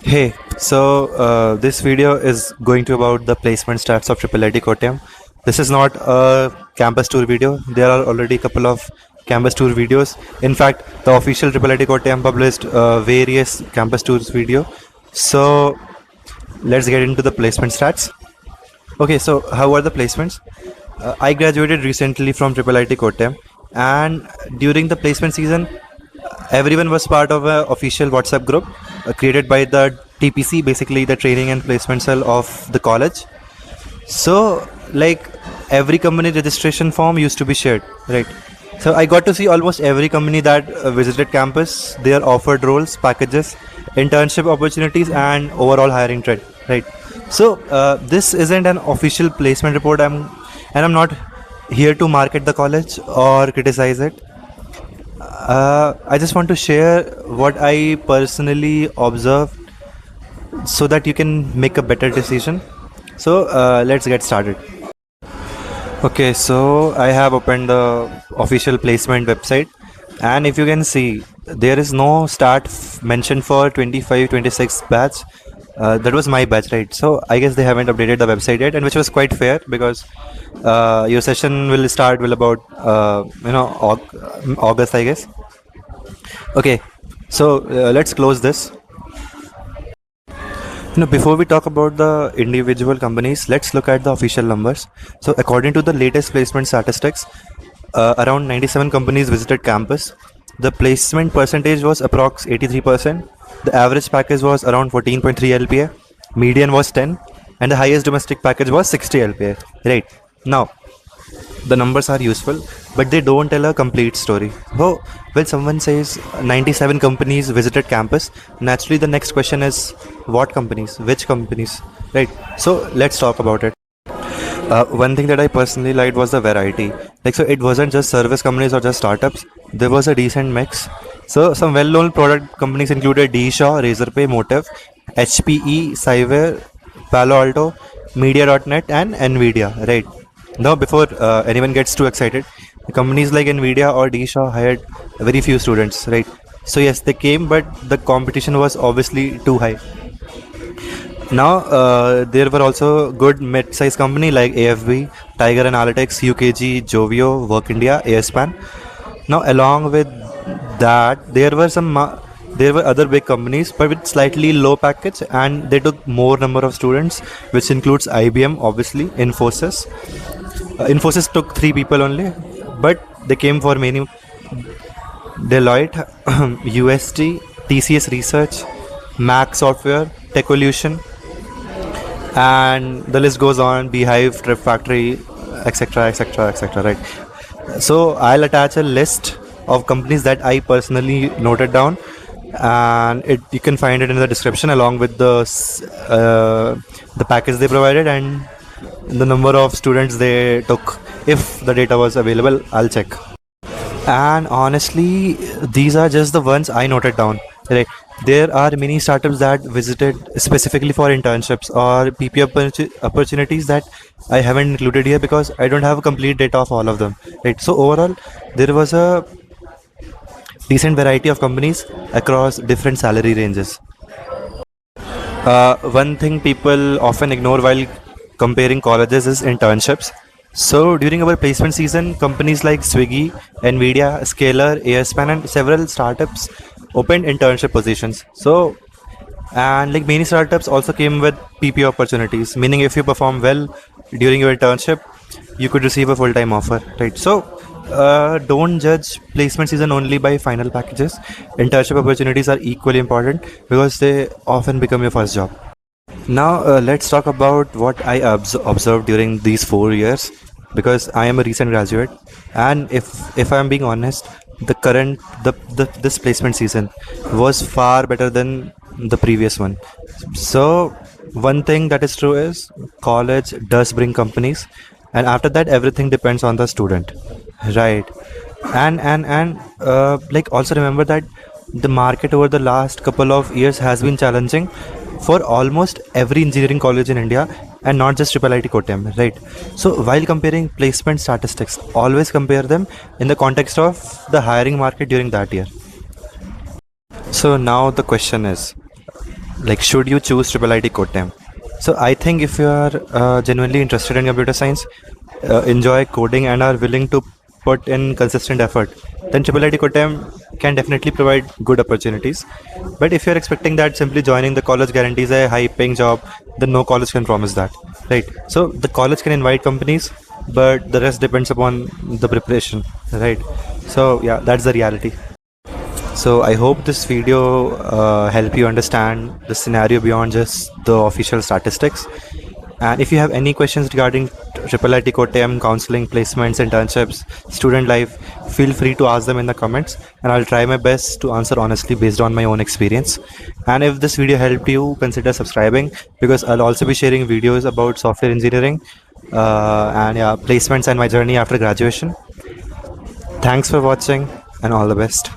Hey, this video is going to about the placement stats of IIIT Kottayam. This is not a campus tour video. There are already a couple of campus tour videos. In fact, the official IIIT Kottayam published various campus tours video. So let's get into the placement stats. Okay, so how are the placements? I graduated recently from IIIT Kottayam, and during the placement season, everyone was part of an official WhatsApp group created by the TPC, basically the training and placement cell of the college. So, like, every company registration form used to be shared, right? So I got to see almost every company that visited campus, their offered roles, packages, internship opportunities, and overall hiring trend, right? So this isn't an official placement report. I'm not here to market the college or criticize it. I just want to share what I personally observed so that you can make a better decision. So let's get started. Okay, so I have opened the official placement website, and if you can see, there is no start mentioned for 25-26 batch. That was my batch, right? So I guess they haven't updated the website yet, and which was quite fair because your session will start will about August, I guess. Okay, so let's close this. Before we talk about the individual companies, let's look at the official numbers. So according to the latest placement statistics, around 97 companies visited campus. The placement percentage was approx 83%. The average package was around 14.3 LPA. Median was 10, and the highest domestic package was 60 LPA. Right now, the numbers are useful, but they don't tell a complete story. Oh, well, someone says 97 companies visited campus. Naturally, the next question is what companies, which companies, right? So let's talk about it. One thing that I personally liked was the variety. So it wasn't just service companies or just startups. There was a decent mix. So some well-known product companies included DShaw, Razorpay, Motive, HPE, Cyber, Palo Alto, Media.net, and Nvidia, right? Now, before anyone gets too excited, companies like Nvidia or DShaw hired very few students, right? So yes, they came, but the competition was obviously too high. Now, there were also good mid-sized company like AFB, Tiger Analytics, UKG, Jovio, Work India, ASPAN. Now, along with that, there were other big companies, but with slightly low package, and they took more number of students, which includes IBM, obviously, Infosys. Infosys took 3 people only, but they came for many. Deloitte, UST, TCS Research, Mac Software, Techolution, and the list goes on. Beehive, Trip Factory, etc., etc., etc. Right. So I'll attach a list of companies that I personally noted down, and you can find it in the description along with the package they provided and the number of students they took. If the data was available, I'll check. And honestly, these are just the ones I noted down, right? There are many startups that visited specifically for internships or PP opportunities that I haven't included here because I don't have complete data of all of them, right? So overall, there was a decent variety of companies across different salary ranges. One thing people often ignore while comparing colleges is internships. So during our placement season, companies like Swiggy, Nvidia, Scalar, ASPAN, and several startups opened internship positions. So, and like many startups also came with PP opportunities, meaning if you perform well during your internship, you could receive a full-time offer, right? So don't judge placement season only by final packages. Internship opportunities are equally important because they often become your first job. Now let's talk about what I observed during these 4 years, because I am a recent graduate, and if I am being honest, this placement season was far better than the previous one. So one thing that is true is college does bring companies, and after that everything depends on the student, right? And like also remember that the market over the last couple of years has been challenging for almost every engineering college in India, and not just IIIT Kottayam, right? So while comparing placement statistics, always compare them in the context of the hiring market during that year. So now the question is, like should you choose IIIT Kottayam? So I think if you are genuinely interested in computer science, enjoy coding and are willing to put in consistent effort, then IIIT Kottayam can definitely provide good opportunities. But if you're expecting that simply joining the college guarantees a high paying job, then no college can promise that, right? So the college can invite companies, but the rest depends upon the preparation, right? So yeah, that's the reality. So I hope this video help you understand the scenario beyond just the official statistics. And if you have any questions regarding IIIT Kottayam, counseling, placements, internships, student life, feel free to ask them in the comments, and I'll try my best to answer honestly based on my own experience. And if this video helped you, consider subscribing, because I'll also be sharing videos about software engineering and yeah, placements and my journey after graduation. Thanks for watching, and all the best.